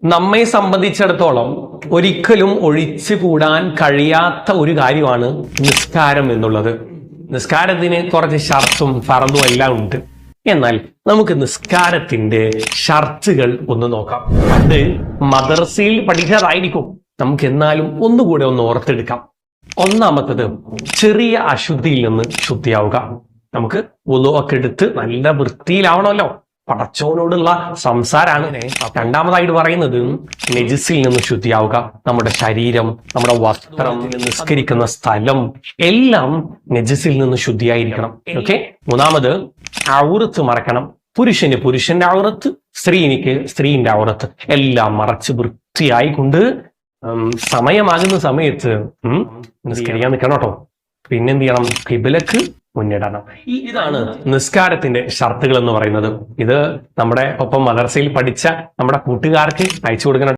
നമ്മെ സംബന്ധിച്ചിടത്തോളം ഒരിക്കലും ഒഴിച്ചുകൂടാൻ കഴിയാത്ത ഒരു കാര്യമാണ് നിസ്കാരം എന്നുള്ളത്. നിസ്കാരത്തിന് കുറച്ച് ഷർത്തും ഫറദും എല്ലാം ഉണ്ട്. എന്നാൽ നമുക്ക് നിസ്കാരത്തിന്റെ ഷർത്തുകൾ ഒന്ന് നോക്കാം. അത് മദ്രസയിൽ പഠിച്ചതായിരിക്കും, നമുക്ക് എന്നാലും ഒന്നുകൂടെ ഒന്ന് ഓർത്തെടുക്കാം. ഒന്നാമത്തത്, ചെറിയ അശുദ്ധിയിൽ നിന്ന് ശുദ്ധിയാവുക. നമുക്ക് വുളുഅൊക്കെ എടുത്ത് നല്ല വൃത്തിയിലാവണമല്ലോ, പടച്ചോനോടുള്ള സംസാരാണ്. രണ്ടാമതായിട്ട് പറയുന്നത് നെജിസിൽ നിന്ന് ശുദ്ധിയാവുക. നമ്മുടെ ശരീരം, നമ്മുടെ വസ്ത്രം, നിസ്കരിക്കുന്ന സ്ഥലം എല്ലാം നെജിസിൽ നിന്ന് ശുദ്ധിയായിരിക്കണം. ഓക്കെ. മൂന്നാമത്, ഔറത്ത് മറക്കണം. പുരുഷന് പുരുഷന്റെ ഔറത്ത്, സ്ത്രീക്ക് സ്ത്രീന്റെ ഔറത്ത് എല്ലാം മറച്ച് വൃത്തിയായിക്കൊണ്ട് സമയമാകുന്ന സമയത്ത് നിസ്കരിക്കാൻ നിൽക്കണം കേട്ടോ. പിന്നെന്ത് ചെയ്യണം? ഖിബ്ലക്ക് മുന്നിടണം. ഇതാണ് നിസ്കാരത്തിന്റെ ഷർത്തുകൾ എന്ന് പറയുന്നത്. ഇത് നമ്മുടെ ഒപ്പം മദ്രസയിൽ പഠിച്ച നമ്മുടെ കൂട്ടുകാർക്ക് അയച്ചു കൊടുക്കണം.